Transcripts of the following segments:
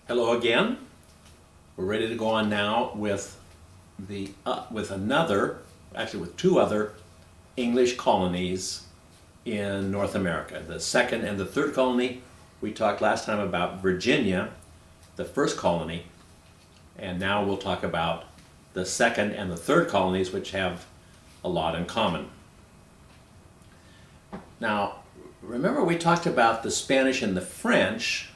Hello again. We're ready to go on now with with two other English colonies in North America. The second and the third colony. We talked last time about Virginia, the first colony, and now we'll talk about the second and the third colonies, which have a lot in common. Now, remember we talked about the Spanish and the French,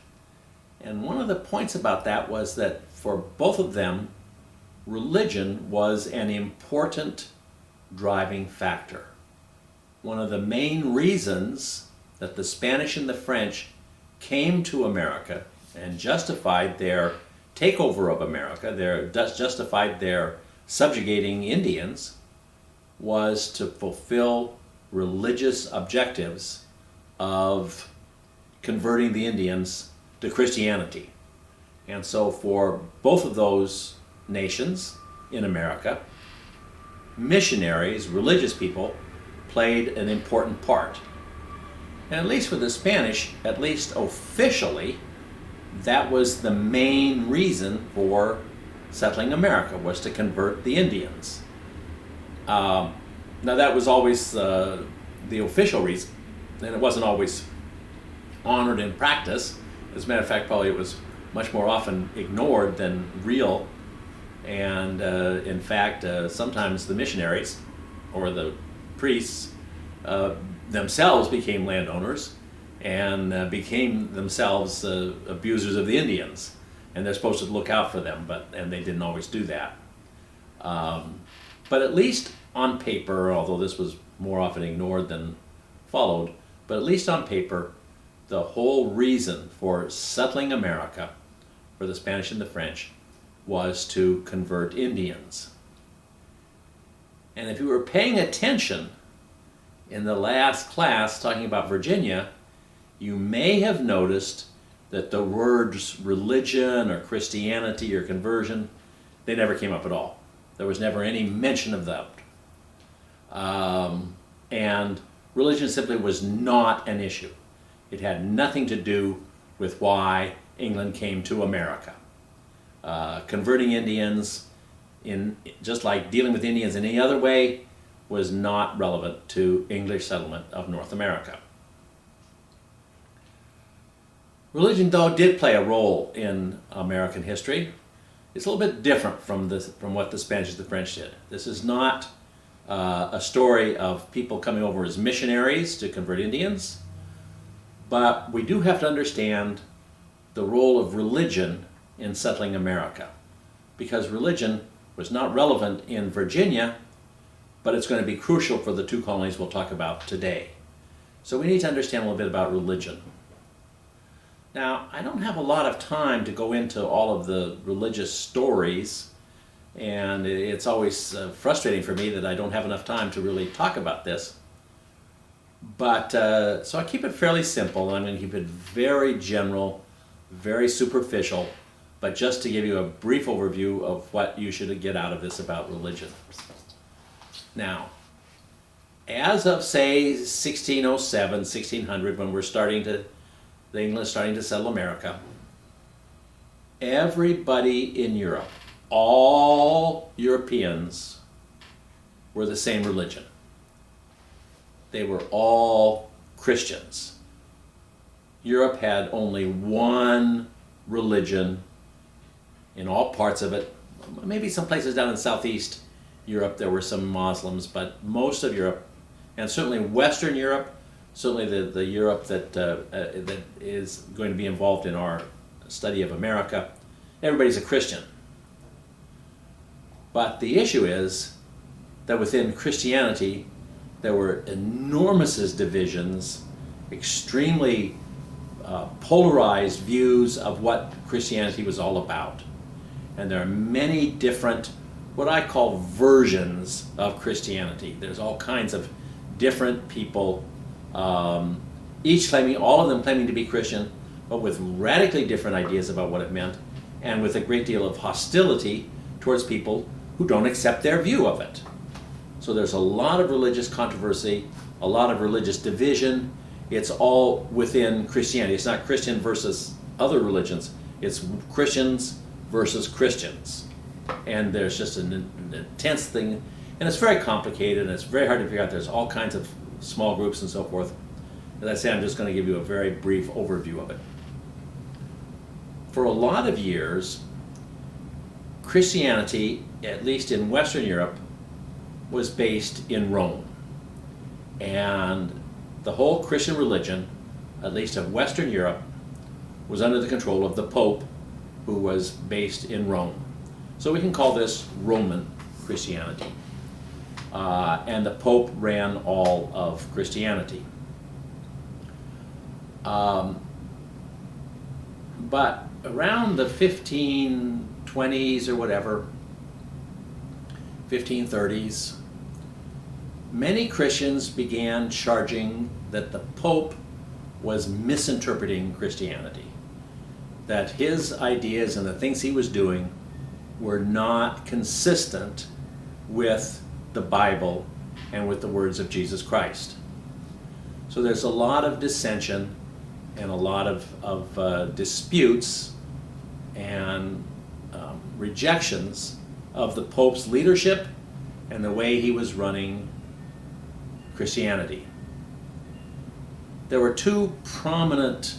and one of the points about that was that for both of them, religion was an important driving factor. One of the main reasons that the Spanish and the French came to America and justified their takeover of America, justified their subjugating Indians, was to fulfill religious objectives of converting the Indians to Christianity. And so for both of those nations in America, missionaries, religious people, played an important part. And at least for the Spanish, at least officially, that was the main reason for settling America, was to convert the Indians. Now that was always the official reason, and it wasn't always honored in practice. As a matter of fact, probably it was much more often ignored than real. And in fact, sometimes the missionaries or the priests themselves became landowners and became themselves abusers of the Indians. And they're supposed to look out for them, and they didn't always do that. But at least on paper, although this was more often ignored than followed, but at least on paper, the whole reason for settling America for the Spanish and the French was to convert Indians. And if you were paying attention in the last class talking about Virginia, you may have noticed that the words religion or Christianity or conversion, they never came up at all. There was never any mention of that. And religion simply was not an issue. It had nothing to do with why England came to America. Converting Indians, just like dealing with Indians in any other way, was not relevant to English settlement of North America. Religion, though, did play a role in American history. It's a little bit different from what the Spanish and the French did. This is not a story of people coming over as missionaries to convert Indians, but we do have to understand the role of religion in settling America, because religion was not relevant in Virginia, but it's going to be crucial for the two colonies we'll talk about today. So we need to understand a little bit about religion. Now, I don't have a lot of time to go into all of the religious stories, and it's always frustrating for me that I don't have enough time to really talk about this. But so I keep it fairly simple. I'm going to keep it very general, very superficial, but just to give you a brief overview of what you should get out of this about religion. Now, as of say 1607, 1600, when the English starting to settle America, everybody in Europe, all Europeans, were the same religion. They were all Christians. Europe had only one religion in all parts of it. Maybe some places down in Southeast Europe there were some Muslims, but most of Europe, and certainly Western Europe, certainly the Europe that is going to be involved in our study of America, everybody's a Christian. But the issue is that within Christianity, there were enormous divisions, extremely polarized views of what Christianity was all about. And there are many different, what I call versions of Christianity. There's all kinds of different people, all of them claiming to be Christian, but with radically different ideas about what it meant, and with a great deal of hostility towards people who don't accept their view of it. So there's a lot of religious controversy, a lot of religious division. It's all within Christianity. It's not Christian versus other religions. It's Christians versus Christians. And there's just an intense thing, and it's very complicated, and it's very hard to figure out. There's all kinds of small groups and so forth. As I say, I'm just going to give you a very brief overview of it. For a lot of years, Christianity, at least in Western Europe, was based in Rome. And the whole Christian religion, at least of Western Europe, was under the control of the Pope, who was based in Rome. So we can call this Roman Christianity. And the Pope ran all of Christianity. But around the 1520s or whatever, 1530s, many Christians began charging that the Pope was misinterpreting Christianity, that his ideas and the things he was doing were not consistent with the Bible and with the words of Jesus Christ. So there's a lot of dissension and a lot of disputes and rejections of the Pope's leadership and the way he was running Christianity. There were two prominent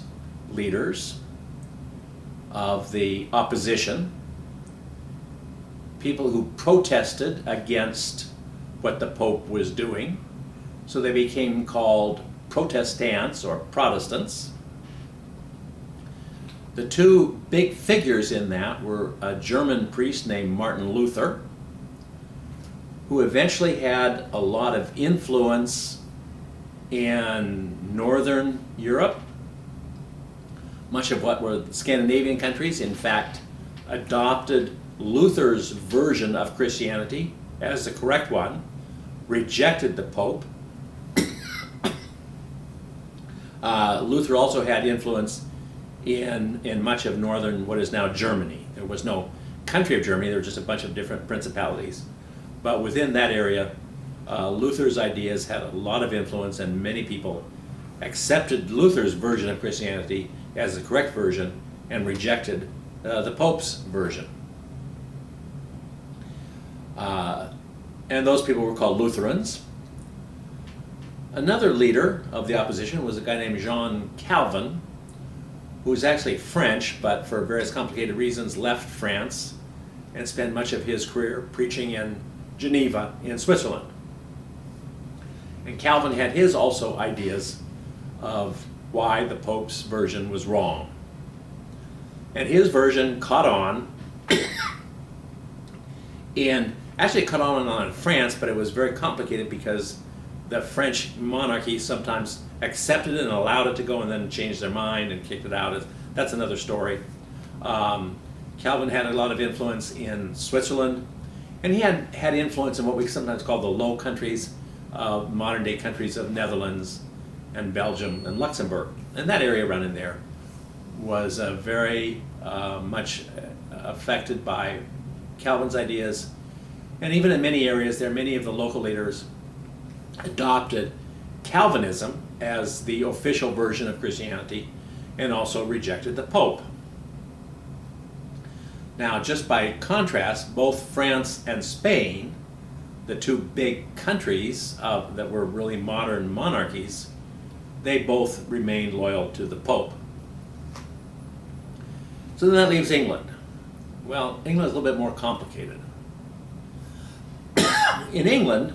leaders of the opposition, people who protested against what the Pope was doing, so they became called Protestants or Protestants. The two big figures in that were a German priest named Martin Luther, who eventually had a lot of influence in Northern Europe. Much of what were the Scandinavian countries, in fact, adopted Luther's version of Christianity as the correct one, rejected the Pope. Luther also had influence in much of northern, what is now Germany. There was no country of Germany, there were just a bunch of different principalities. But within that area, Luther's ideas had a lot of influence, and many people accepted Luther's version of Christianity as the correct version and rejected the Pope's version. And those people were called Lutherans. Another leader of the opposition was a guy named John Calvin, who was actually French, but for various complicated reasons left France and spent much of his career preaching in Geneva in Switzerland. And Calvin had his also ideas of why the Pope's version was wrong. And his version caught on, and actually caught on in France, but it was very complicated because the French monarchy sometimes accepted it and allowed it to go and then changed their mind and kicked it out. That's another story. Calvin had a lot of influence in Switzerland, and he had influence in what we sometimes call the Low Countries, modern day countries of Netherlands and Belgium and Luxembourg. And that area around in there was very much affected by Calvin's ideas. And even in many areas there, many of the local leaders adopted Calvinism as the official version of Christianity and also rejected the Pope. Now, just by contrast, both France and Spain, the two big countries that were really modern monarchies, they both remained loyal to the Pope. So then that leaves England. Well, England is a little bit more complicated. In England,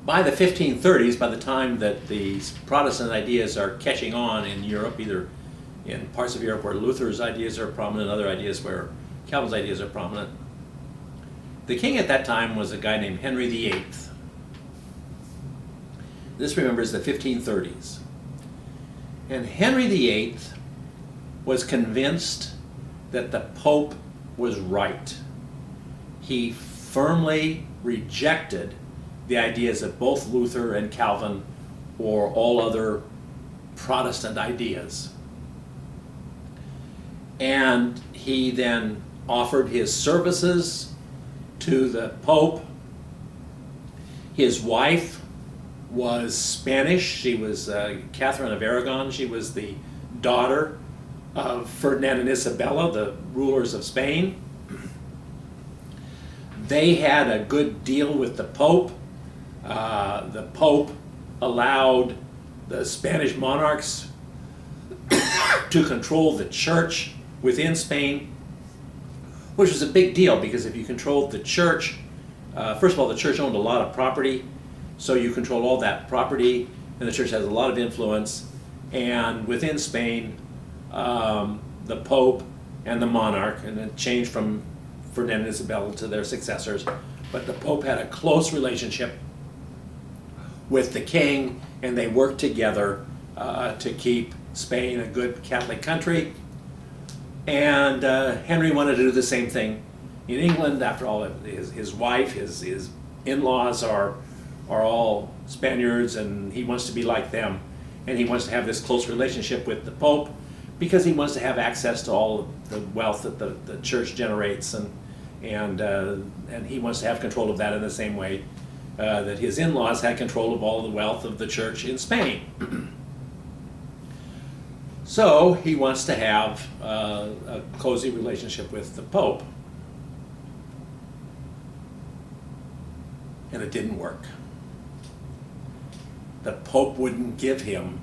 by the 1530s, by the time that these Protestant ideas are catching on in Europe, either in parts of Europe where Luther's ideas are prominent, other ideas where Calvin's ideas are prominent, the king at that time was a guy named Henry VIII. This, remember, is the 1530s. And Henry VIII was convinced that the Pope was right. He firmly rejected the ideas of both Luther and Calvin or all other Protestant ideas. And he then offered his services to the Pope. His wife was Spanish. She was Catherine of Aragon. She was the daughter of Ferdinand and Isabella, the rulers of Spain. They had a good deal with the Pope. The Pope allowed the Spanish monarchs to control the church within Spain, which was a big deal because if you controlled the church, first of all, the church owned a lot of property, so you control all that property, and the church has a lot of influence. And within Spain, the Pope and the monarch, and it changed from Ferdinand and Isabella to their successors, but the Pope had a close relationship with the king, and they worked together to keep Spain a good Catholic country. And Henry wanted to do the same thing in England. After all, his wife, his in-laws are all Spaniards, and he wants to be like them. And he wants to have this close relationship with the Pope because he wants to have access to all of the wealth that the church generates, and he wants to have control of that in the same way that his in-laws had control of all the wealth of the church in Spain. So he wants to have a cozy relationship with the Pope. And it didn't work. The Pope wouldn't give him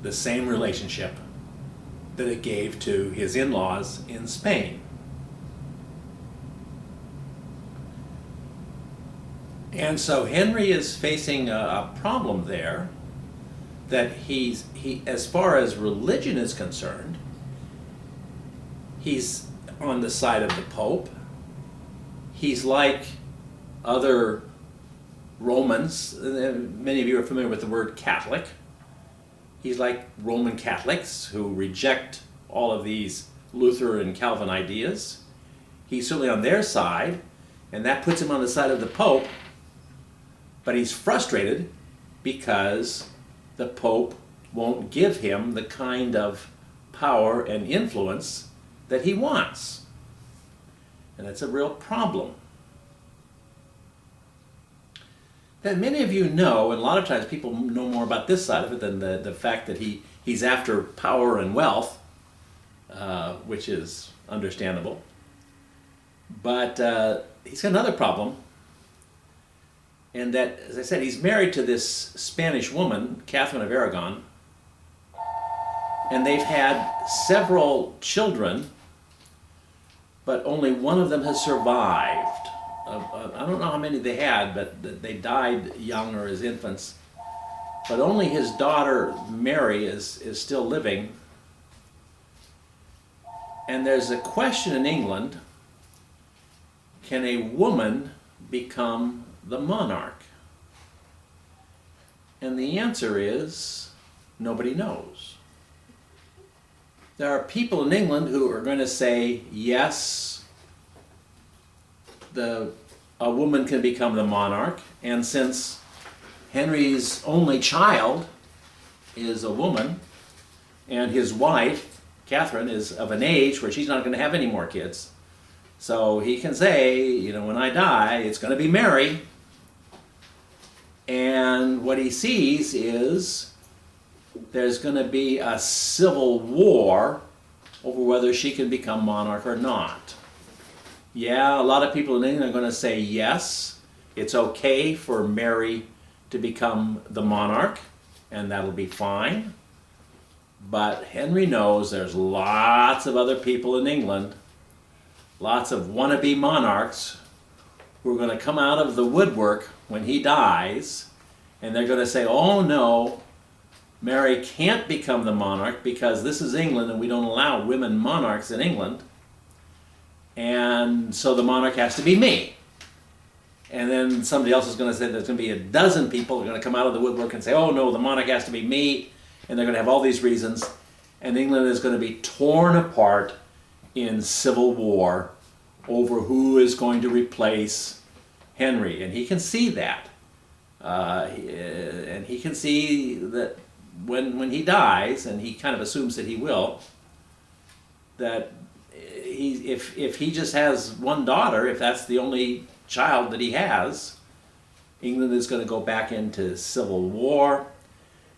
the same relationship that it gave to his in-laws in Spain. And so Henry is facing a problem there, that he, as far as religion is concerned, he's on the side of the Pope. He's like other Romans. Many of you are familiar with the word Catholic. He's like Roman Catholics who reject all of these Luther and Calvin ideas. He's certainly on their side, and that puts him on the side of the Pope, but he's frustrated because the Pope won't give him the kind of power and influence that he wants. And that's a real problem. That many of you know, and a lot of times people know more about this side of it than the fact that he's after power and wealth, which is understandable. But he's got another problem, and that, as I said, he's married to this Spanish woman, Catherine of Aragon, and they've had several children, but only one of them has survived. I don't know how many they had, but they died young or as infants. But only his daughter Mary is still living. And there's a question in England: can a woman become the monarch? And the answer is nobody knows. There are people in England who are going to say yes, a woman can become the monarch, and since Henry's only child is a woman, and his wife, Catherine, is of an age where she's not going to have any more kids, so he can say, you know, when I die, it's going to be Mary. And what he sees is there's going to be a civil war over whether she can become monarch or not. Yeah, a lot of people in England are going to say yes, it's okay for Mary to become the monarch, and that'll be fine. But Henry knows there's lots of other people in England, lots of wannabe monarchs, who are going to come out of the woodwork when he dies, and they're going to say, oh no, Mary can't become the monarch because this is England and we don't allow women monarchs in England. And so the monarch has to be me. And then somebody else is going to say there's going to be a dozen people who are going to come out of the woodwork and say, oh no, the monarch has to be me. And they're going to have all these reasons. And England is going to be torn apart in civil war over who is going to replace Henry. And he can see that. And he can see that when he dies, and he kind of assumes that he will, that if he just has one daughter, if that's the only child that he has, England is going to go back into civil war.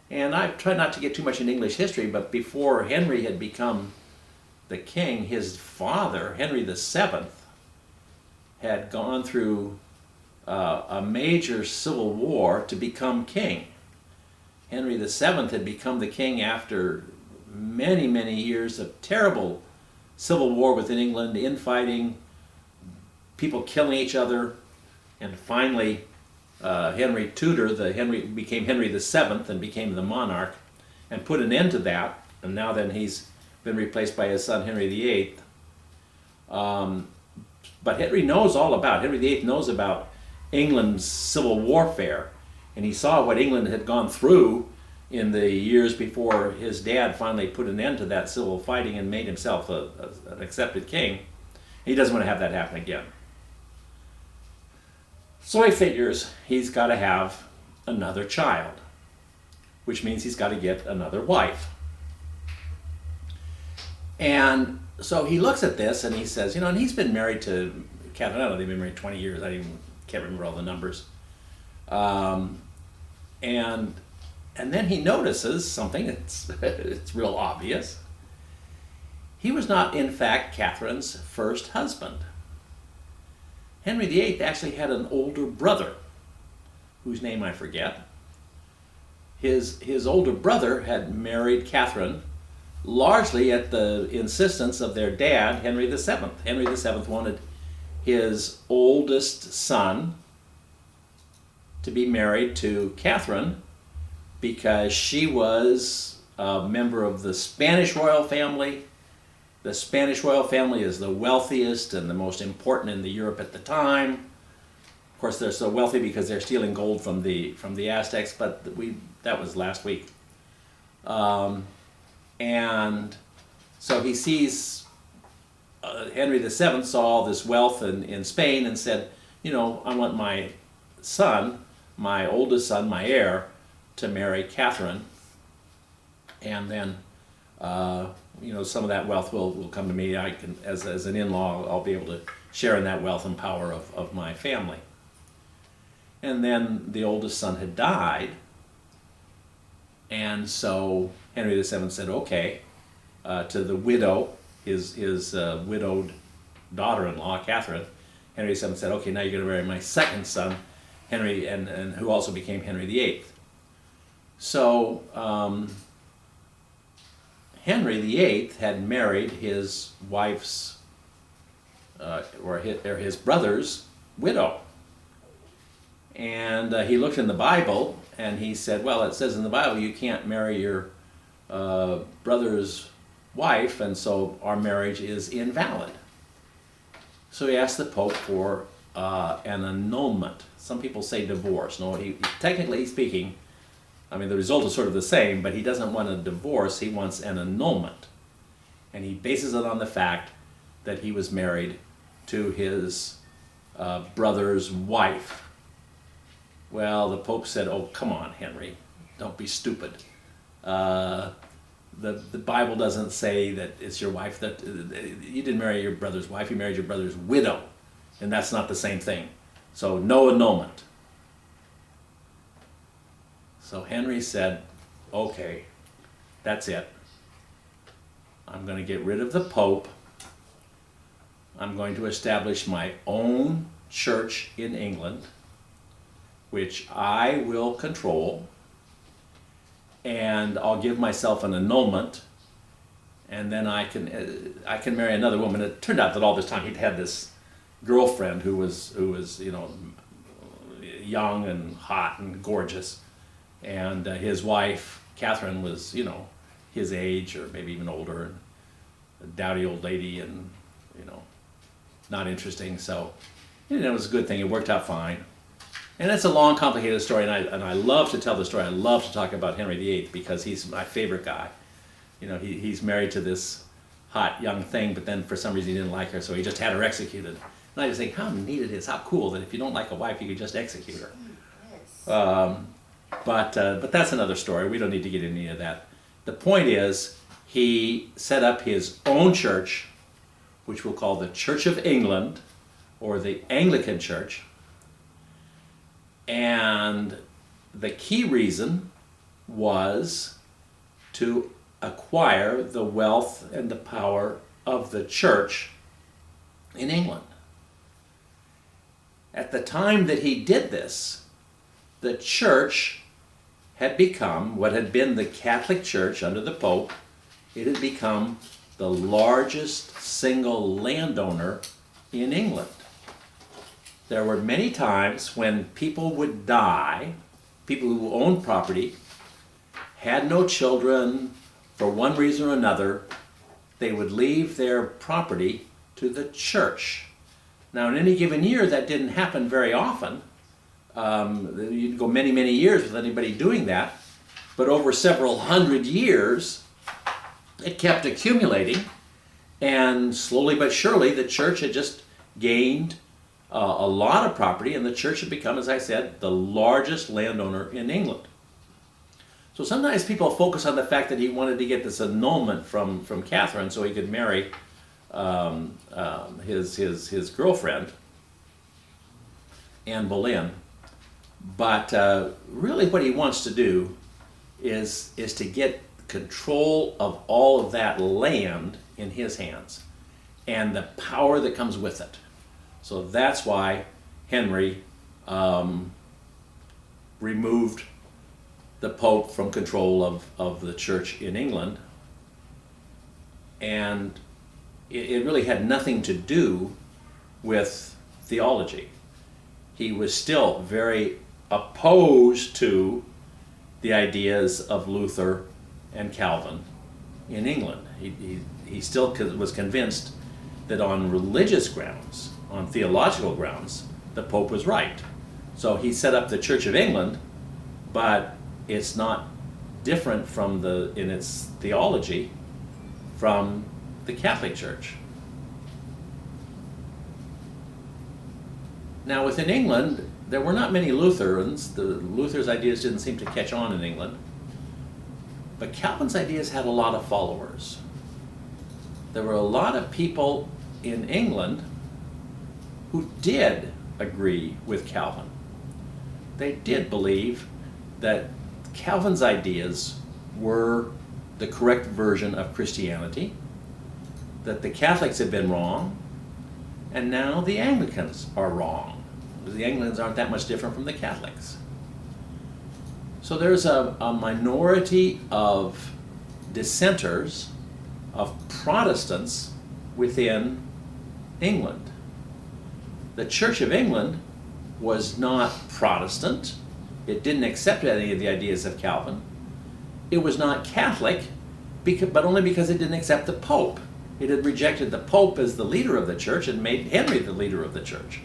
And I try not to get too much in English history, but before Henry had become the king, his father, Henry VII, had gone through a major civil war to become king. Henry VII had become the king after many, many years of terrible civil war within England, infighting, people killing each other, and finally Henry Tudor, became Henry VII and became the monarch and put an end to that, and now then he's been replaced by his son Henry VIII. But Henry VIII knows about England's civil warfare, and he saw what England had gone through in the years before his dad finally put an end to that civil fighting and made himself an accepted king. He doesn't want to have that happen again. So he figures he's got to have another child, which means he's got to get another wife. And so he looks at this and he says, and he's been married to Catherine. I don't know, they've been married 20 years. Can't remember all the numbers. And then he notices something it's real obvious. He was not, in fact, Catherine's first husband. Henry VIII actually had an older brother, whose name I forget. His older brother had married Catherine largely at the insistence of their dad, Henry VII. Henry VII wanted his oldest son to be married to Catherine because she was a member of the Spanish royal family. The Spanish royal family is the wealthiest and the most important in Europe at the time. Of course, they're so wealthy because they're stealing gold from the Aztecs, but that was last week. And so he sees, Henry VII saw all this wealth in Spain and said, I want my son, my oldest son, my heir, to marry Catherine. And then, some of that wealth will come to me. I can, as an in-law, I'll be able to share in that wealth and power of my family. And then the oldest son had died. And so Henry VII said, okay, to the widow, his widowed daughter-in-law, Catherine. Henry VII said, okay, now you're going to marry my second son, Henry, and who also became Henry VIII. So Henry VIII had married his wife's, or his brother's widow. And he looked in the Bible and he said, well, it says in the Bible you can't marry your brother's wife, and so our marriage is invalid. So he asked the Pope for an annulment. Some people say divorce. No, technically speaking, the result is sort of the same, but he doesn't want a divorce, he wants an annulment. And he bases it on the fact that he was married to his brother's wife. Well, the Pope said, oh, come on, Henry, don't be stupid. The Bible doesn't say that it's your wife, that you didn't marry your brother's wife, you married your brother's widow, and that's not the same thing. So no annulment. So Henry said, okay, that's it. I'm going to get rid of the Pope. I'm going to establish my own church in England, which I will control, and I'll give myself an annulment, and then I can marry another woman. It turned out that all this time he'd had this girlfriend who was young and hot and gorgeous, and his wife Catherine was his age or maybe even older, and a dowdy old lady, and not interesting. So it was a good thing. It worked out fine. And it's a long, complicated story, and I love to tell the story. I love to talk about Henry VIII because he's my favorite guy. He's married to this hot young thing, but then for some reason he didn't like her, so he just had her executed. And I just think how neat it is, how cool that if you don't like a wife, you could just execute her. Yes. But that's another story. We don't need to get into any of that. The point is, he set up his own church, which we'll call the Church of England, or the Anglican Church. And the key reason was to acquire the wealth and the power of the church in England. At the time that he did this, the church had become what had been the Catholic Church under the Pope. It had become the largest single landowner in England. There were many times when people would die, people who owned property, had no children, for one reason or another, they would leave their property to the church. Now, in any given year, that didn't happen very often. You'd go many, many years without anybody doing that. But over several hundred years, it kept accumulating. And slowly but surely, the church had just gained a lot of property, and the church had become, as I said, the largest landowner in England. So sometimes people focus on the fact that he wanted to get this annulment from Catherine so he could marry his girlfriend, Anne Boleyn. But really what he wants to do is to get control of all of that land in his hands and the power that comes with it. So that's why Henry removed the Pope from control of the church in England. And it really had nothing to do with theology. He was still very opposed to the ideas of Luther and Calvin in England. He still was convinced that on religious grounds, on theological grounds, the Pope was right. So he set up the Church of England, but it's not different in its theology from the Catholic Church. Now within England, there were not many Lutherans. Luther's ideas didn't seem to catch on in England. But Calvin's ideas had a lot of followers. There were a lot of people in England who did agree with Calvin. They did believe that Calvin's ideas were the correct version of Christianity, that the Catholics had been wrong, and now the Anglicans are wrong. The Anglicans aren't that much different from the Catholics. So there's a minority of dissenters, of Protestants within England. The Church of England was not Protestant. It didn't accept any of the ideas of Calvin. It was not Catholic, but only because it didn't accept the Pope. It had rejected the Pope as the leader of the church and made Henry the leader of the church.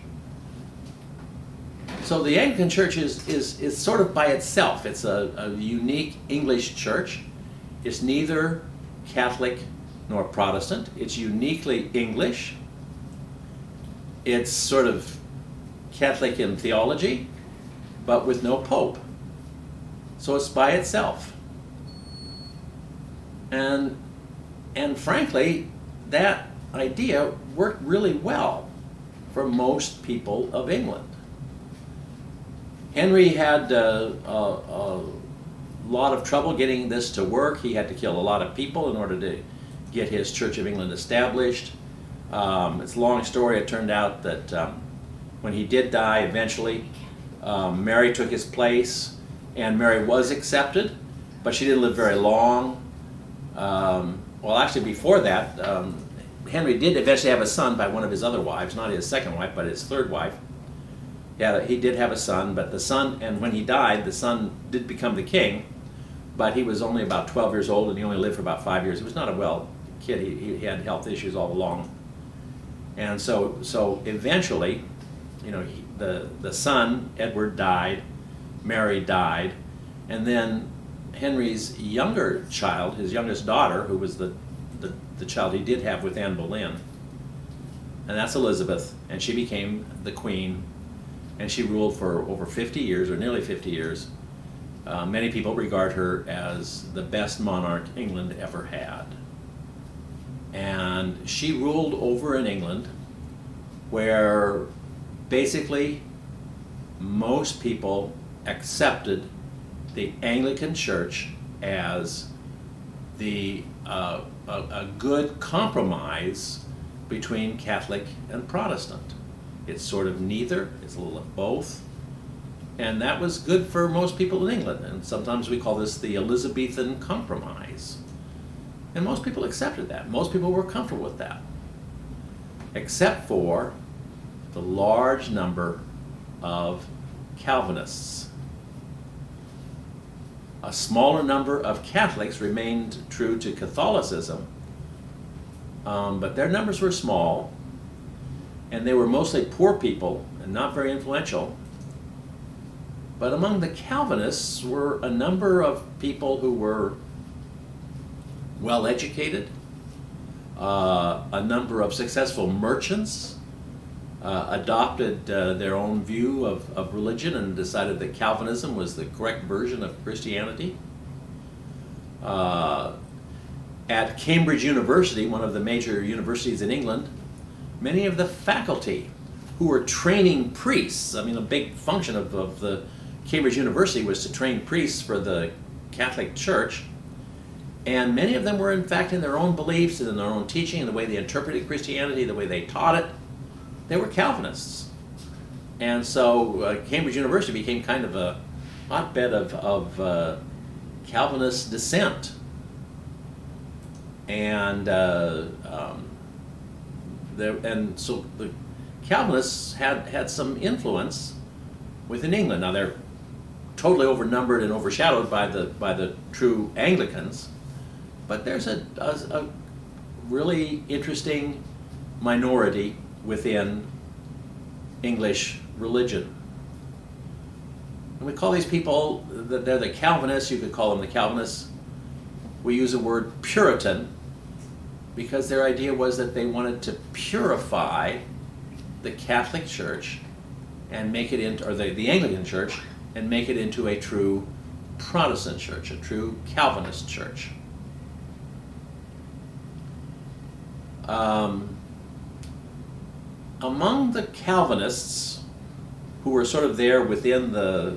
So the Anglican Church is sort of by itself. It's a unique English church. It's neither Catholic nor Protestant. It's uniquely English. It's sort of Catholic in theology, but with no Pope. So it's by itself. And frankly, that idea worked really well for most people of England. Henry had a lot of trouble getting this to work. He had to kill a lot of people in order to get his Church of England established. It's a long story. It turned out that when he did die eventually, Mary took his place, and Mary was accepted, but she didn't live very long. Well, actually before that, Henry did eventually have a son by one of his other wives, not his second wife, but his third wife. Yeah, he did have a son, but the son, and when he died, the son did become the king, but he was only about 12 years old and he only lived for about 5 years. He was not a well kid. He had health issues all along. And so eventually, you know, the son, Edward, died, Mary died, and then Henry's younger child, his youngest daughter, who was the child he did have with Anne Boleyn, and that's Elizabeth, and she became the queen, and she ruled for over 50 years, or nearly 50 years. Many people regard her as the best monarch England ever had. And she ruled over in England where basically most people accepted the Anglican Church as the a good compromise between Catholic and Protestant. It's sort of neither, it's a little of both. And that was good for most people in England. And sometimes we call this the Elizabethan compromise. And most people accepted that. Most people were comfortable with that. Except for the large number of Calvinists. A smaller number of Catholics remained true to Catholicism, but their numbers were small, and they were mostly poor people and not very influential. But among the Calvinists were a number of people who were well educated, a number of successful merchants, adopted their own view of religion and decided that Calvinism was the correct version of Christianity. At Cambridge University, one of the major universities in England, many of the faculty who were training priests, I mean, a big function of the Cambridge University was to train priests for the Catholic Church, and many of them were in fact in their own beliefs and in their own teaching and the way they interpreted Christianity, the way they taught it. They were Calvinists. And so Cambridge University became kind of a hotbed of Calvinist dissent. And so the Calvinists had some influence within England. Now they're totally overnumbered and overshadowed by the true Anglicans, but there's a really interesting minority within English religion. And we call these people, they're the Calvinists, you could call them the Calvinists. We use the word Puritan because their idea was that they wanted to purify the Catholic Church and make it into, or the Anglican Church, and make it into a true Protestant church, a true Calvinist church. Among the Calvinists who were sort of there within the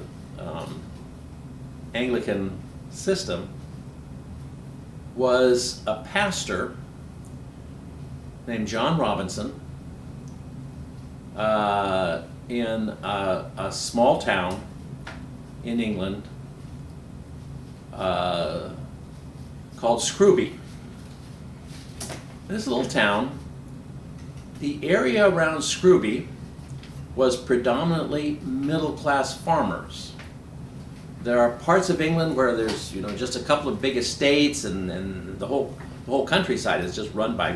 Anglican system was a pastor named John Robinson in a small town in England called Scrooby. This little town, the area around Scrooby was predominantly middle-class farmers. There are parts of England where there's, just a couple of big estates, and the whole countryside is just run by,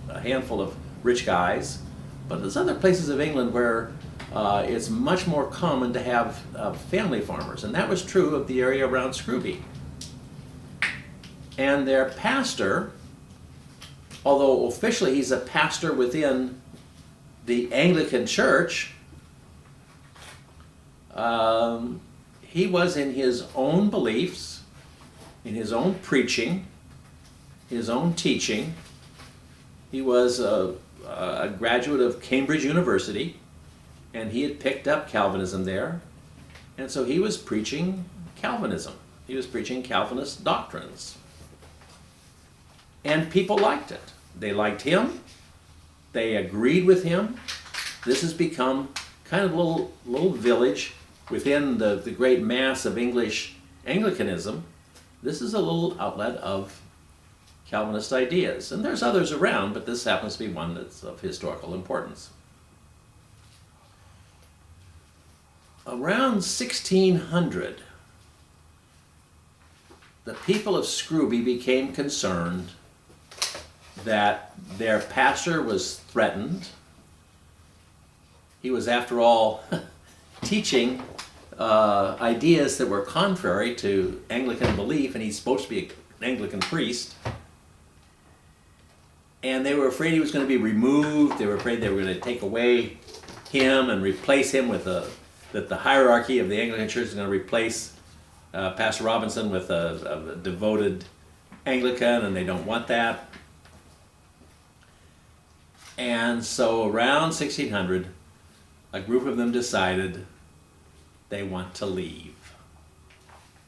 a handful of rich guys. But there's other places of England where it's much more common to have family farmers, and that was true of the area around Scrooby. And their pastor, although officially he's a pastor within the Anglican Church, he was in his own beliefs, in his own preaching, his own teaching. He was a graduate of Cambridge University, and he had picked up Calvinism there, and so he was preaching Calvinism. He was preaching Calvinist doctrines. And people liked it. They liked him. They agreed with him. This has become kind of a little village within the great mass of English Anglicanism. This is a little outlet of Calvinist ideas. And there's others around, but this happens to be one that's of historical importance. Around 1600, the people of Scrooby became concerned that their pastor was threatened. He was, after all, teaching ideas that were contrary to Anglican belief, and he's supposed to be an Anglican priest. And they were afraid he was going to be removed. They were afraid they were going to take away him and replace him with that the hierarchy of the Anglican Church is going to replace Pastor Robinson with a devoted Anglican, and they don't want that. And so around 1600, a group of them decided they want to leave.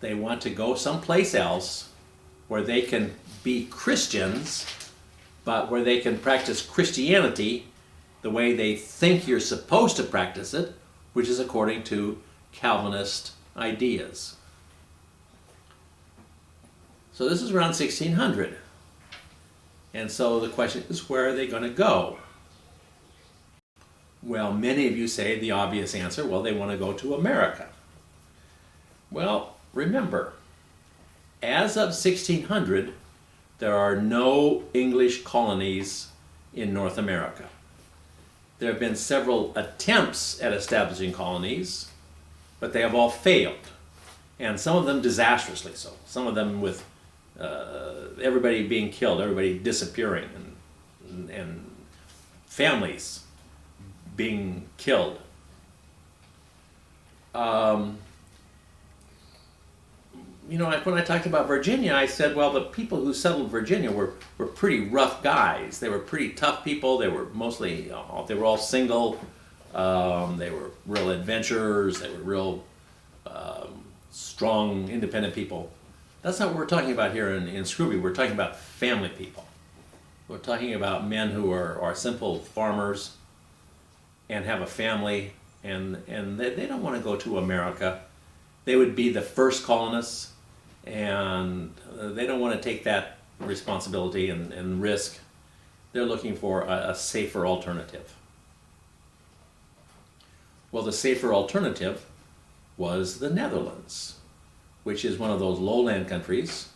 They want to go someplace else where they can be Christians, but where they can practice Christianity the way they think you're supposed to practice it, which is according to Calvinist ideas. So this is around 1600. And so the question is, where are they going to go? Well, many of you say the obvious answer, well, they want to go to America. Well, remember, as of 1600, there are no English colonies in North America. There have been several attempts at establishing colonies, but they have all failed, and some of them disastrously so. Some of them with everybody being killed, everybody disappearing, and families being killed. You know, when I talked about Virginia, I said, well, the people who settled Virginia were pretty rough guys. They were pretty tough people. They were mostly, they were all single. They were real adventurers. They were real strong, independent people. That's not what we're talking about here in Scrooby. We're talking about family people. We're talking about men who are simple farmers and have a family, and they don't want to go to America. They would be the first colonists, and they don't want to take that responsibility and risk. They're looking for a safer alternative. Well, the safer alternative was the Netherlands, which is one of those lowland countries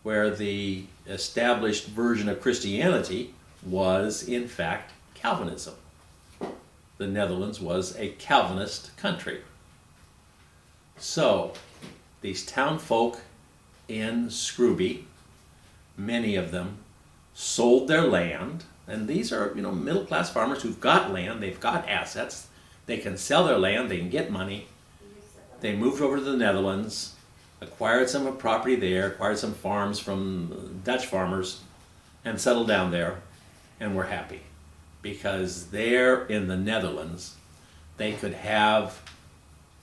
where the established version of Christianity was, in fact, Calvinism. The Netherlands was a Calvinist country. So, these town folk in Scrooby, many of them, sold their land, and these are, you know, middle-class farmers who've got land, they've got assets, they can sell their land, they can get money. They moved over to the Netherlands, acquired some property there, acquired some farms from Dutch farmers, and settled down there, and were happy. Because there in the Netherlands, they could have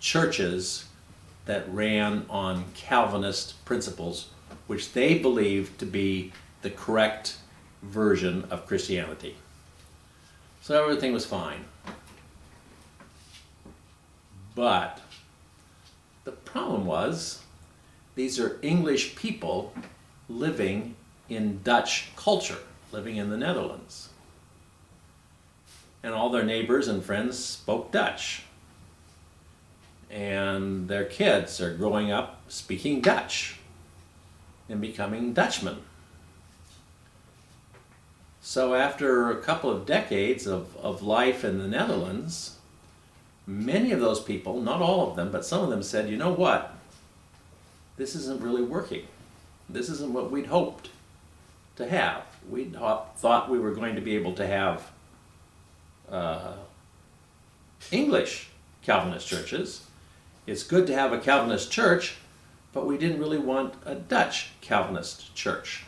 churches that ran on Calvinist principles, which they believed to be the correct version of Christianity. So everything was fine. But the problem was, these are English people living in Dutch culture, living in the Netherlands. And all their neighbors and friends spoke Dutch. And their kids are growing up speaking Dutch and becoming Dutchmen. So after a couple of decades of life in the Netherlands, many of those people, not all of them, but some of them said, you know what? This isn't really working. This isn't what we'd hoped to have. We thought we were going to be able to have English Calvinist churches. It's good to have a Calvinist church, but we didn't really want a Dutch Calvinist church.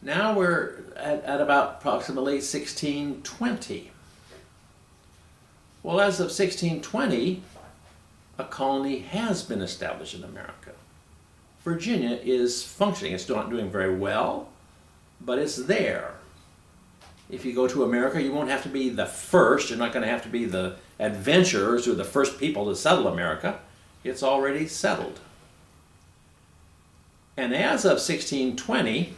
Now we're at about approximately 1620. Well, as of 1620, a colony has been established in America. Virginia is functioning. It's not doing very well, but it's there. If you go to America, you won't have to be the first. You're not going to have to be the adventurers who are the first people to settle America. It's already settled. And as of 1620,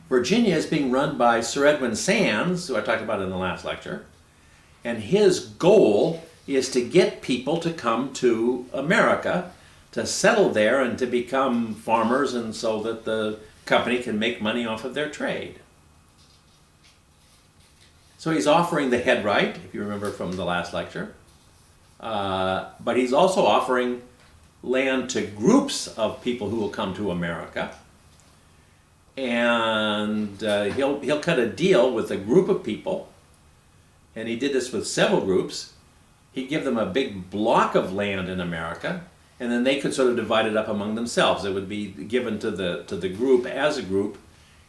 Virginia is being run by Sir Edwin Sandys, who I talked about in the last lecture, and his goal is to get people to come to America, to settle there and to become farmers, and so that the company can make money off of their trade. So he's offering the head right, if you remember from the last lecture, but he's also offering land to groups of people who will come to America, and he'll cut a deal with a group of people, and he did this with several groups. He'd give them a big block of land in America, and then they could sort of divide it up among themselves. It would be given to the group as a group,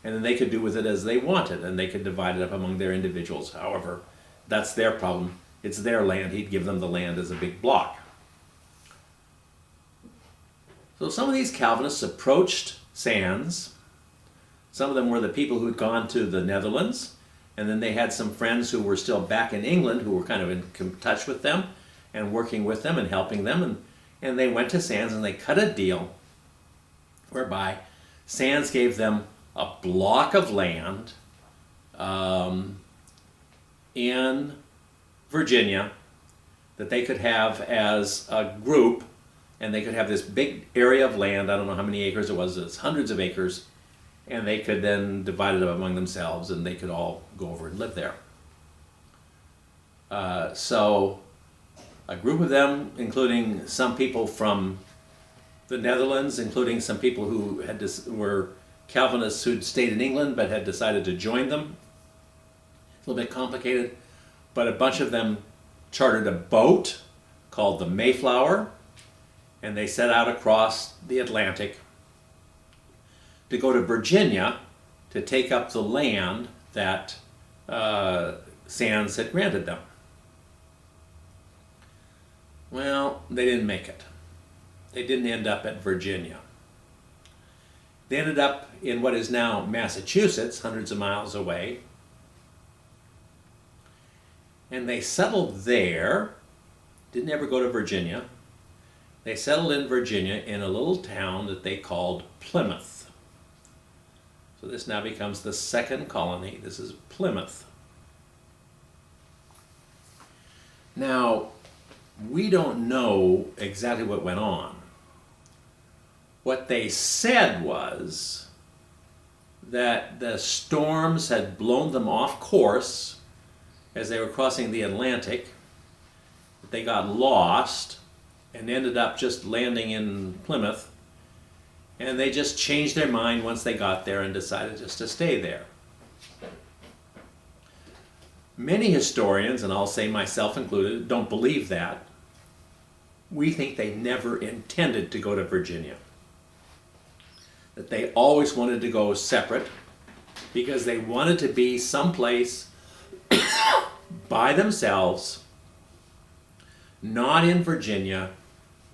and then they could do with it as they wanted, and they could divide it up among their individuals. However, that's their problem. It's their land. He'd give them the land as a big block. So some of these Calvinists approached Sands. Some of them were the people who had gone to the Netherlands, and then they had some friends who were still back in England who were kind of in touch with them and working with them and helping them. And they went to Sands and they cut a deal whereby Sands gave them a block of land in Virginia that they could have as a group, and they could have this big area of land. I don't know how many acres it was, it's hundreds of acres, and they could then divide it up among themselves and they could all go over and live there. So a group of them, including some people from the Netherlands, including some people who were Calvinists who'd stayed in England but had decided to join them. It's a little bit complicated, but a bunch of them chartered a boat called the Mayflower, and they set out across the Atlantic to go to Virginia to take up the land that Sands had granted them. Well, they didn't make it. They didn't end up at Virginia. They ended up in what is now Massachusetts, hundreds of miles away. And they settled there, didn't ever go to Virginia. They settled in Virginia in a little town that they called Plymouth. So this now becomes the second colony. This is Plymouth. Now, we don't know exactly what went on. What they said was that the storms had blown them off course as they were crossing the Atlantic. They got lost and ended up just landing in Plymouth, and they just changed their mind once they got there and decided just to stay there. Many historians, and I'll say myself included, don't believe that. We think they never intended to go to Virginia. That they always wanted to go separate because they wanted to be someplace by themselves, not in Virginia,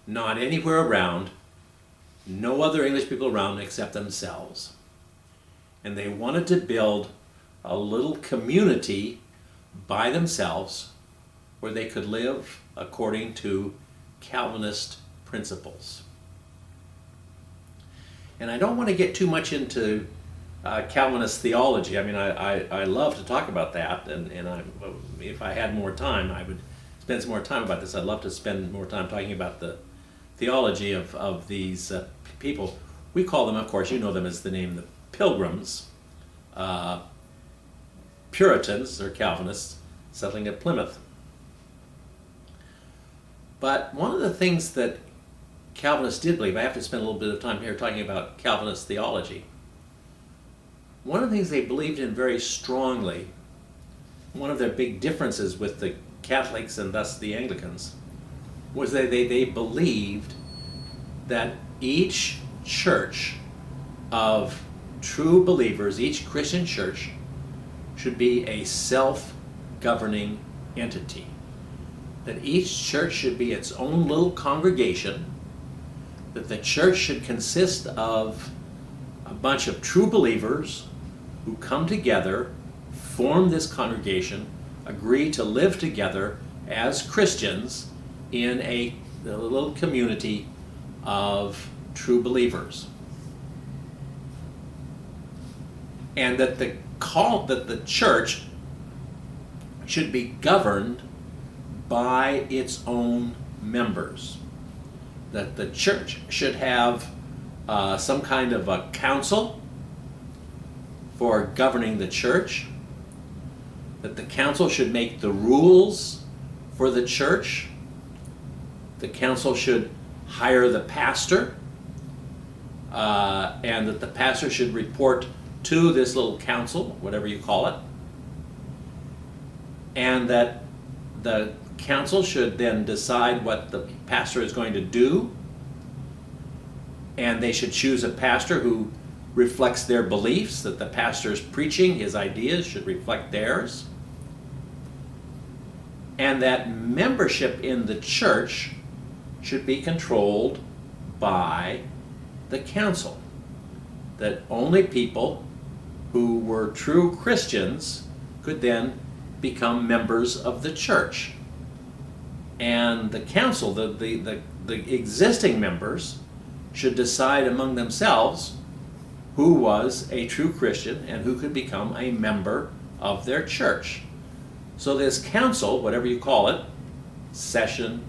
not anywhere around, no other English people around except themselves. And they wanted to build a little community by themselves where they could live according to Calvinist principles. And I don't want to get too much into Calvinist theology. I mean, I love to talk about that, and if I had more time, I would spend some more time about this. I'd love to spend more time talking about the theology of these people. We call them, of course, you know them as the name the Pilgrims, Puritans or Calvinists settling at Plymouth. But one of the things that Calvinists did believe, I have to spend a little bit of time here talking about Calvinist theology. One of the things they believed in very strongly, one of their big differences with the Catholics and thus the Anglicans, was that they believed that each church of true believers, each Christian church, should be a self-governing entity. That each church should be its own little congregation, that the church should consist of a bunch of true believers who come together, form this congregation, agree to live together as Christians in a little community of true believers. And that the church should be governed by its own members. That the church should have some kind of a council for governing the church. That the council should make the rules for the church. The council should hire the pastor, and that the pastor should report to this little council, whatever you call it, and that the council should then decide what the pastor is going to do, and they should choose a pastor who reflects their beliefs, that the pastor's preaching, his ideas, should reflect theirs, and that membership in the church should be controlled by the council, that only people who were true Christians could then become members of the church. And the council, the existing members, should decide among themselves who was a true Christian and who could become a member of their church. So this council, whatever you call it, session,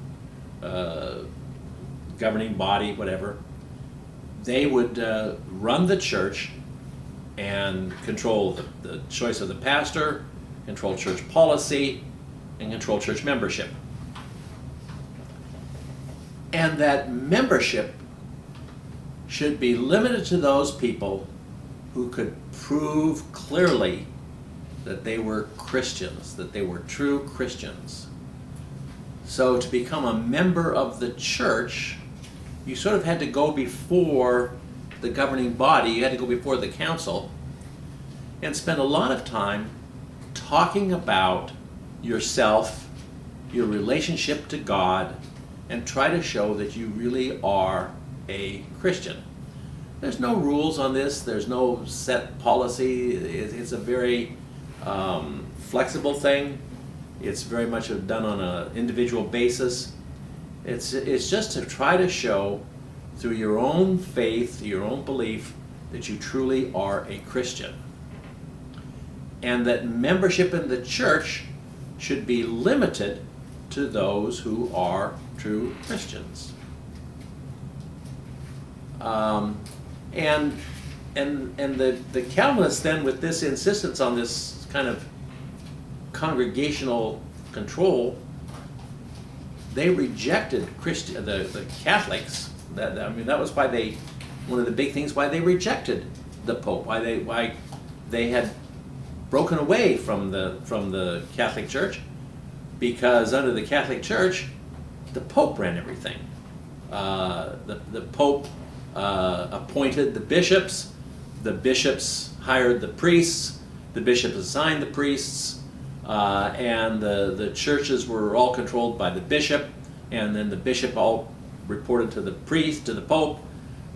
governing body, whatever, they would run the church and control the choice of the pastor, control church policy, and control church membership. And that membership should be limited to those people who could prove clearly that they were Christians, that they were true Christians. So to become a member of the church, you sort of had to go before the governing body, you had to go before the council, and spend a lot of time talking about yourself, your relationship to God, and try to show that you really are a Christian. There's no rules on this, there's no set policy, it's a very flexible thing. It's very much done on an individual basis. It's just to try to show through your own faith, your own belief, that you truly are a Christian. And that membership in the church should be limited to those who are true Christians. And the Calvinists then, with this insistence on this kind of congregational control, they rejected the Catholics. That was why one of the big things why they rejected the Pope, why they had broken away from the Catholic Church, because under the Catholic Church, the Pope ran everything. The Pope appointed the bishops hired the priests, the bishops assigned the priests, and the churches were all controlled by the bishop, and then the bishop all reported to the priest, to the Pope.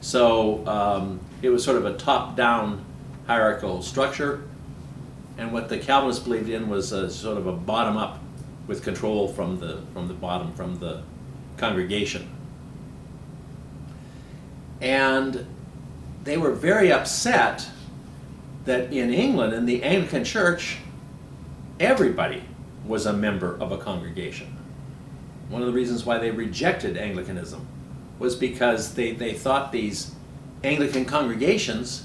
So it was sort of a top-down hierarchical structure, and what the Calvinists believed in was sort of a bottom-up with control from the bottom, from the congregation. And they were very upset that in England, in the Anglican Church, everybody was a member of a congregation. One of the reasons why they rejected Anglicanism was because they thought these Anglican congregations,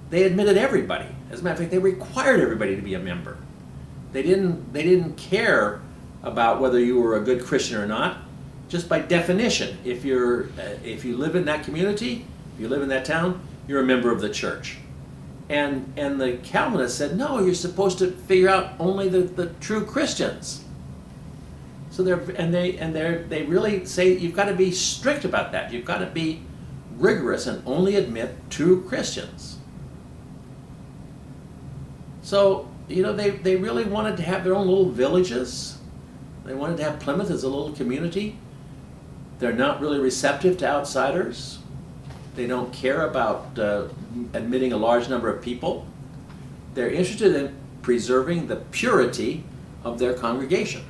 they admitted everybody. As a matter of fact, they required everybody to be a member. They didn't care about whether you were a good Christian or not. Just by definition, if you live in that community, if you live in that town, you're a member of the church. And the Calvinists said, no, you're supposed to figure out only the true Christians. So they really say you've got to be strict about that. You've got to be rigorous and only admit true Christians. So, they really wanted to have their own little villages. They wanted to have Plymouth as a little community. They're not really receptive to outsiders. They don't care about admitting a large number of people. They're interested in preserving the purity of their congregation.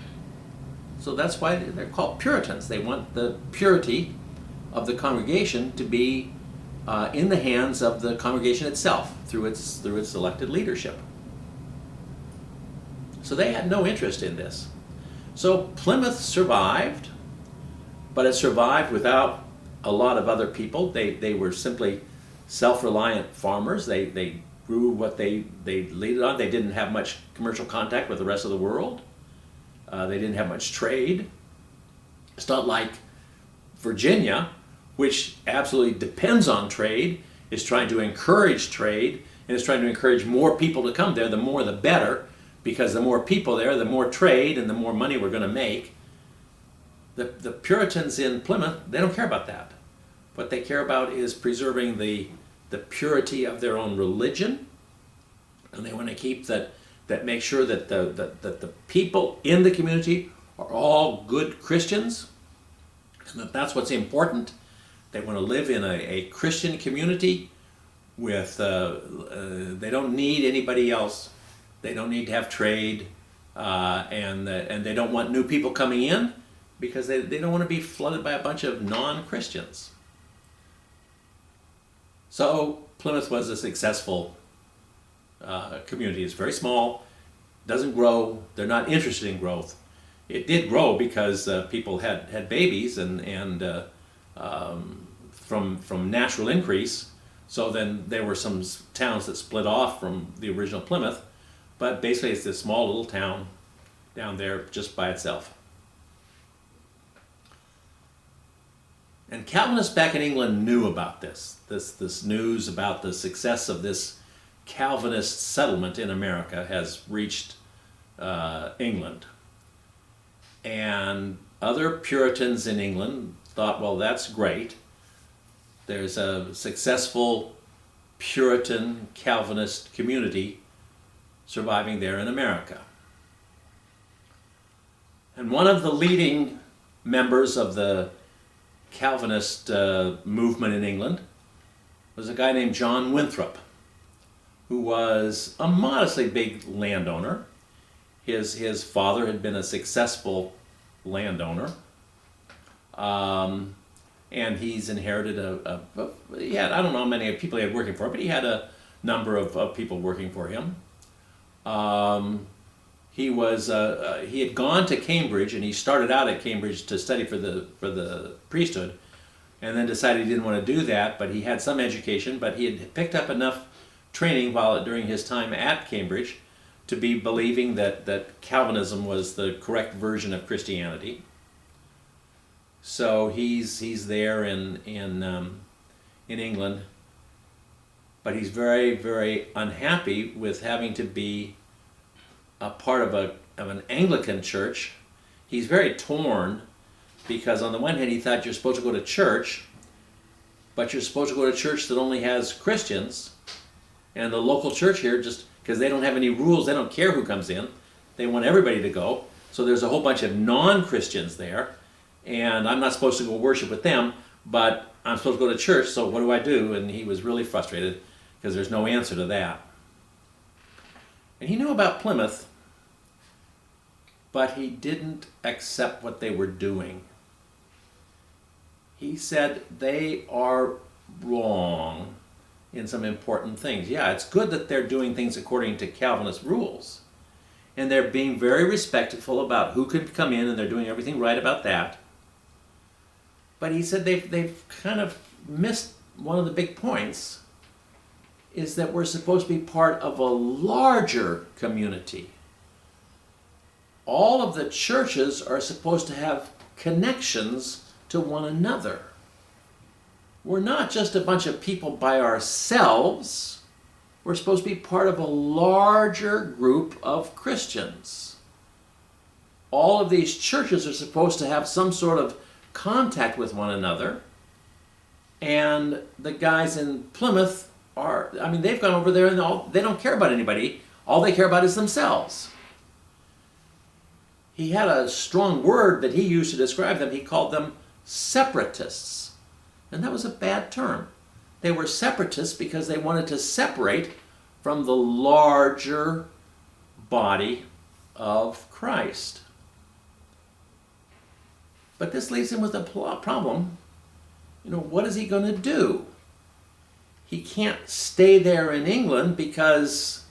So that's why they're called Puritans. They want the purity of the congregation to be in the hands of the congregation itself through its elected leadership. So they had no interest in this. So Plymouth survived, but it survived without a lot of other people. They were simply self-reliant farmers. They grew what they leaded on. They didn't have much commercial contact with the rest of the world. They didn't have much trade. It's not like Virginia, which absolutely depends on trade, is trying to encourage trade, and is trying to encourage more people to come there. The more the better, because the more people there, the more trade and the more money we're going to make. The Puritans in Plymouth, they don't care about that. What they care about is preserving the purity of their own religion, and they want to keep that make sure that the people in the community are all good Christians, and that's what's important. They want to live in a Christian community with, they don't need anybody else. They don't need to have trade, and they don't want new people coming in because they don't want to be flooded by a bunch of non-Christians. So Plymouth was a successful community. It's very small, doesn't grow. They're not interested in growth. It did grow because people had babies and from natural increase. So then there were some towns that split off from the original Plymouth, but basically it's this small little town down there just by itself. And Calvinists back in England knew about this news about the success of this Calvinist settlement in America has reached England. And other Puritans in England thought, well, that's great. There's a successful Puritan Calvinist community surviving there in America. And one of the leading members of the Calvinist movement in England was a guy named John Winthrop, who was a modestly big landowner. His father had been a successful landowner, and he's inherited he had, I don't know how many people he had working for him, but he had a number of people working for him. He had gone to Cambridge, and he started out at Cambridge to study for the priesthood, and then decided he didn't want to do that, but he had some education, but he had picked up enough training during his time at Cambridge to be believing that Calvinism was the correct version of Christianity. So he's there in England, but he's very, very unhappy with having to be a part of an Anglican church. He's very torn because on the one hand he thought you're supposed to go to church, but you're supposed to go to church that only has Christians, and the local church here, just because they don't have any rules, they don't care who comes in, they want everybody to go. So there's a whole bunch of non-Christians there, and I'm not supposed to go worship with them, but I'm supposed to go to church, so what do I do? And he was really frustrated because there's no answer to that. And he knew about Plymouth, but he didn't accept what they were doing. He said they are wrong in some important things. Yeah, it's good that they're doing things according to Calvinist rules, and they're being very respectful about who could come in, and they're doing everything right about that. But he said they've kind of missed one of the big points, is that we're supposed to be part of a larger community. All of the churches are supposed to have connections to one another. We're not just a bunch of people by ourselves. We're supposed to be part of a larger group of Christians. All of these churches are supposed to have some sort of contact with one another. And the guys in Plymouth they've gone over there and they don't care about anybody. All they care about is themselves. He had a strong word that he used to describe them. He called them separatists. And that was a bad term. They were separatists because they wanted to separate from the larger body of Christ. But this leaves him with a problem. What is he going to do? He can't stay there in England because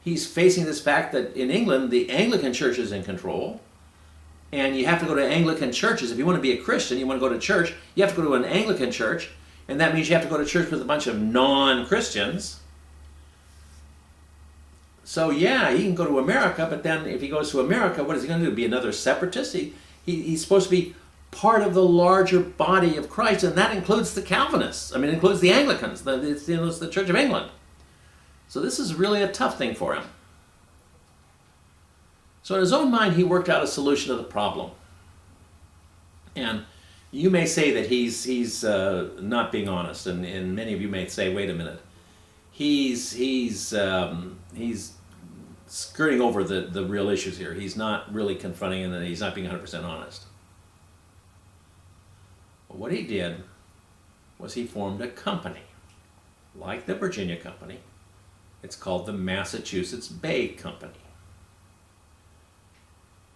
he's facing this fact that in England the Anglican Church is in control. And you have to go to Anglican churches. If you want to be a Christian, you want to go to church, you have to go to an Anglican church, and that means you have to go to church with a bunch of non-Christians. So yeah, he can go to America, but then if he goes to America, what is he going to do? Be another separatist? He's supposed to be part of the larger body of Christ, and that includes the Calvinists. It includes the Anglicans, it's the Church of England. So this is really a tough thing for him. So in his own mind, he worked out a solution to the problem. And you may say that he's not being honest, and many of you may say, wait a minute, he's skirting over the real issues here. He's not really confronting, and he's not being 100% honest. But what he did was he formed a company, like the Virginia Company. It's called the Massachusetts Bay Company.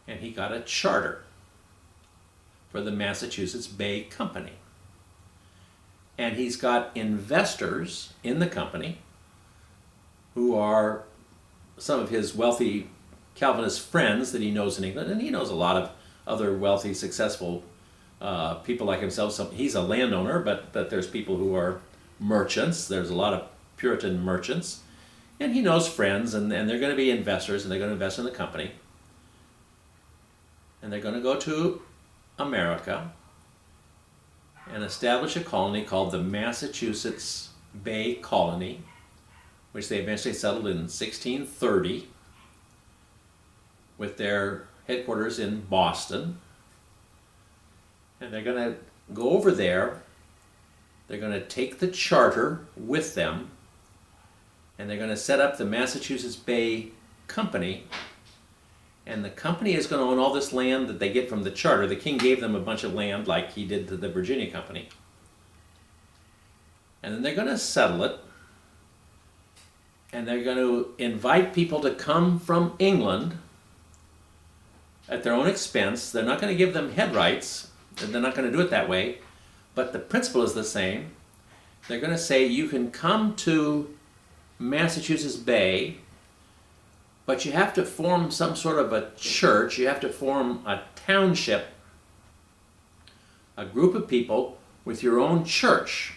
And he got a charter for the Massachusetts Bay Company. And he's got investors in the company who are some of his wealthy Calvinist friends that he knows in England, and he knows a lot of other wealthy, successful people like himself. He's a landowner, but there's people who are merchants. There's a lot of Puritan merchants. And he knows friends, and they're going to be investors, and they're going to invest in the company. And they're going to go to America and establish a colony called the Massachusetts Bay Colony, which they eventually settled in 1630 with their headquarters in Boston. And they're going to go over there. They're going to take the charter with them, and they're going to set up the Massachusetts Bay Company. And the company is going to own all this land that they get from the charter. The king gave them a bunch of land like he did to the Virginia Company. And then they're going to settle it. And they're going to invite people to come from England at their own expense. They're not going to give them head rights. They're not going to do it that way. But the principle is the same. They're going to say you can come to Massachusetts Bay, but you have to form some sort of a church. You have to form a township, a group of people with your own church.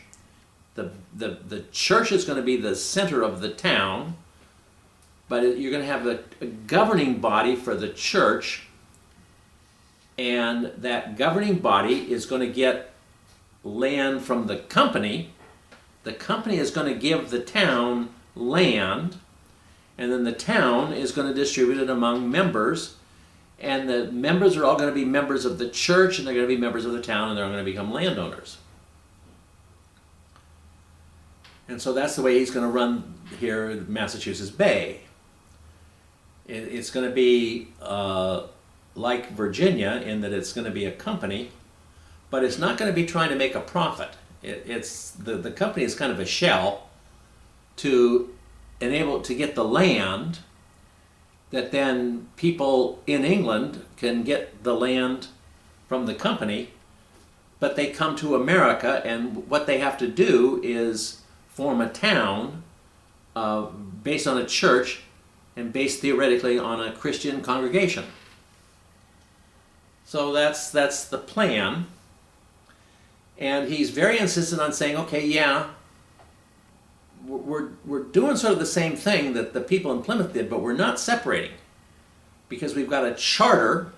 The church is going to be the center of the town, but you're going to have a governing body for the church, and that governing body is going to get land from the company. The company is going to give the town land, and then the town is going to distribute it among members, and the members are all going to be members of the church, and they're going to be members of the town, and they're going to become landowners. And so that's the way he's going to run here at Massachusetts Bay. It's going to be like Virginia in that it's going to be a company, but it's not going to be trying to make a profit. The company is kind of a shell to enable to get the land that then people in England can get the land from the company, but they come to America, and what they have to do is form a town based on a church and based theoretically on a Christian congregation. So that's the plan. And he's very insistent on saying, okay, yeah, we're doing sort of the same thing that the people in Plymouth did, but we're not separating, because we've got a charter,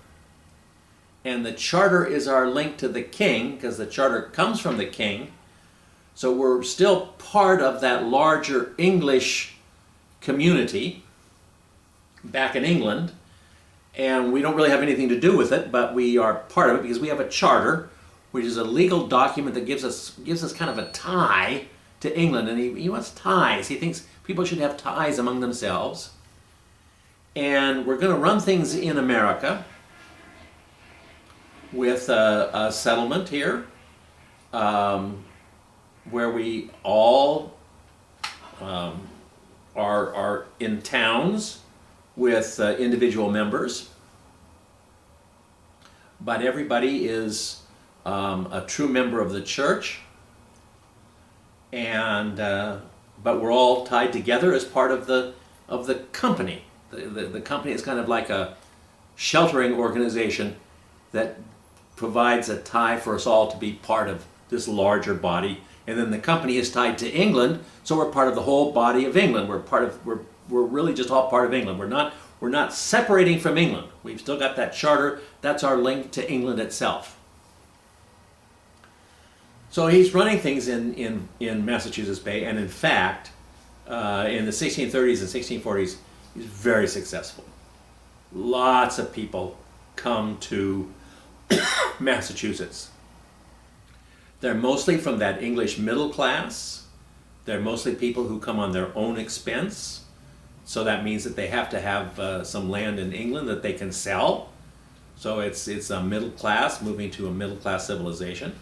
and the charter is our link to the king, because the charter comes from the king. So we're still part of that larger English community back in England, and we don't really have anything to do with it, but we are part of it because we have a charter, which is a legal document that gives us kind of a tie to England, and he wants ties. He thinks people should have ties among themselves. And we're going to run things in America with a settlement here where we all are in towns with individual members, but everybody is a true member of the church, and but we're all tied together as part of the company. The company is kind of like a sheltering organization that provides a tie for us all to be part of this larger body. And then the company is tied to England, so we're part of the whole body of England. We're really just all part of England. We're not separating from England. We've still got that charter. That's our link to England itself. So he's running things in Massachusetts Bay, and in fact, in the 1630s and 1640s, he's very successful. Lots of people come to Massachusetts. They're mostly from that English middle class. They're mostly people who come on their own expense. So that means that they have to have some land in England that they can sell. So it's a middle class moving to a middle class civilization.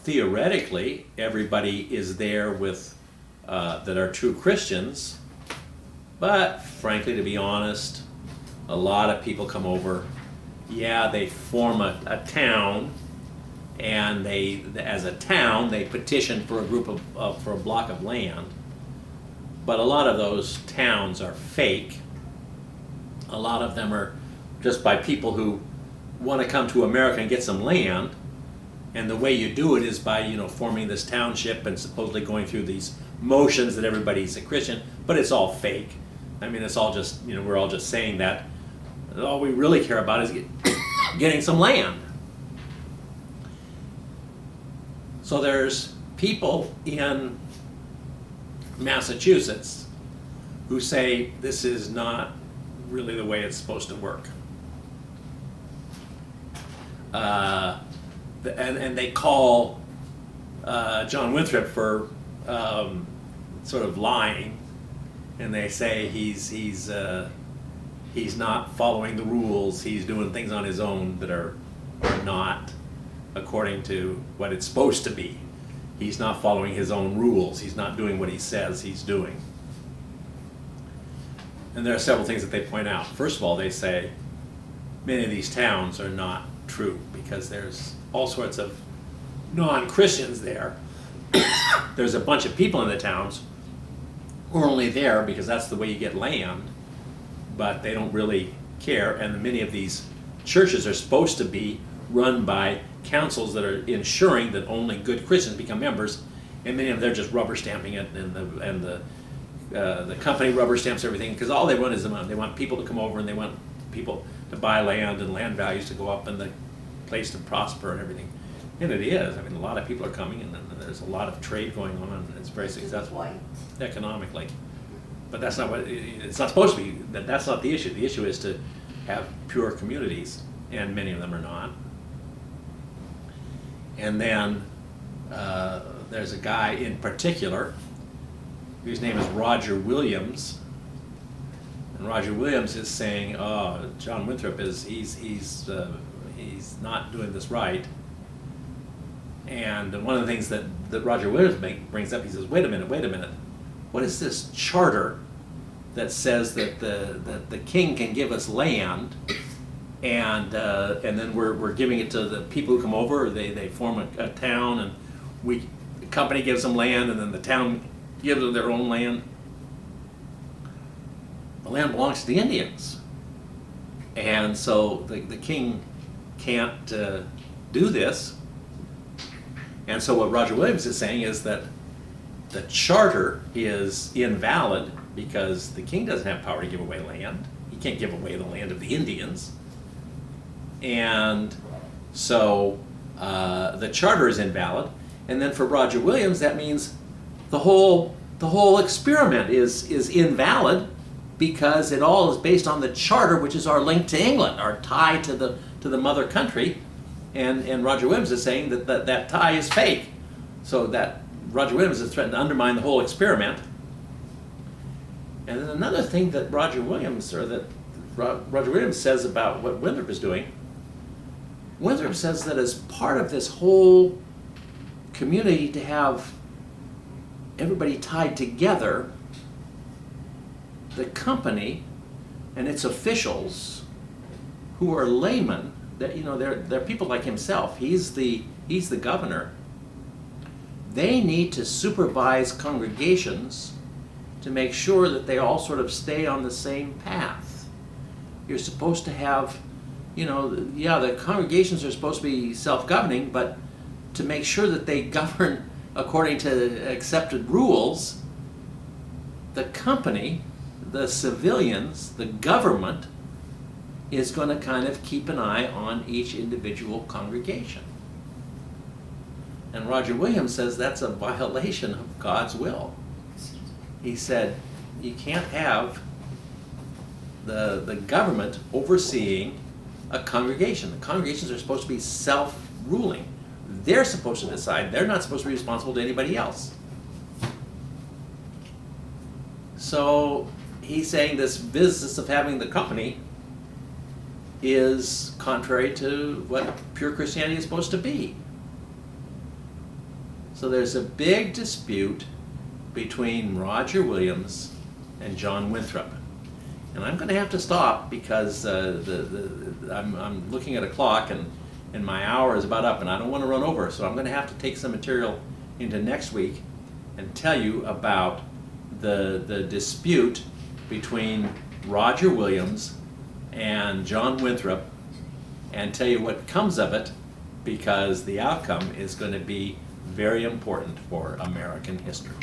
theoretically, everybody is there with that are true Christians, but frankly, to be honest, a lot of people come over. Yeah, they form a town, and they, as a town, they petition for a for a block of land. But a lot of those towns are fake. A lot of them are just by people who want to come to America and get some land. And the way you do it is by, forming this township and supposedly going through these motions that everybody's a Christian, but it's all fake. I mean, it's all just, we're all just saying that. All we really care about is getting some land. So there's people in Massachusetts who say this is not really the way it's supposed to work. And they call John Winthrop for sort of lying, and they say he's not following the rules. He's doing things on his own that are not according to what it's supposed to be. He's not following his own rules. He's not doing what he says he's doing. And there are several things that they point out. First of all, they say many of these towns are not true because there's all sorts of non-Christians there. There's a bunch of people in the towns who are only there because that's the way you get land, but they don't really care. And many of these churches are supposed to be run by councils that are ensuring that only good Christians become members, and many of them, they're just rubber stamping it, and the company rubber stamps everything, because all they want is the money. They want people to come over, and they want people to buy land and land values to go up and the place to prosper and everything. And it is. I mean, a lot of people are coming, and there's a lot of trade going on, and it's very successful economically. But that's not what it's not supposed to be. That's not the issue. The issue is to have pure communities, and many of them are not. And then there's a guy in particular whose name is Roger Williams, and Roger Williams is saying, "Oh, John Winthrop he's not doing this right." And one of the things that Roger Williams brings up, he says, "Wait a minute. What is this charter that says that the king can give us land?" And then we're giving it to the people who come over. They form a town, and the company gives them land, and then the town gives them their own land. The land belongs to the Indians, and so the king can't do this. And so what Roger Williams is saying is that the charter is invalid because the king doesn't have power to give away land. He can't give away the land of the Indians. And so the charter is invalid, and then for Roger Williams that means the whole experiment is invalid because it all is based on the charter, which is our link to England, our tie to the mother country, and Roger Williams is saying that tie is fake, so that Roger Williams is threatening to undermine the whole experiment. And then another thing that Roger Williams says about what Winthrop is doing. Winthrop says that as part of this whole community to have everybody tied together, the company and its officials, who are laymen, that they're people like himself. He's the governor. They need to supervise congregations to make sure that they all sort of stay on the same path. You're supposed to have, the congregations are supposed to be self-governing, but to make sure that they govern according to accepted rules, the company, the civilians, the government is going to kind of keep an eye on each individual congregation. And Roger Williams says that's a violation of God's will. He said you can't have the government overseeing a congregation. The congregations are supposed to be self-ruling. They're supposed to decide. They're not supposed to be responsible to anybody else. So he's saying this business of having the company is contrary to what pure Christianity is supposed to be. So there's a big dispute between Roger Williams and John Winthrop. And I'm going to have to stop because I'm looking at a clock and my hour is about up and I don't want to run over. So I'm going to have to take some material into next week and tell you about the dispute between Roger Williams and John Winthrop and tell you what comes of it, because the outcome is going to be very important for American history.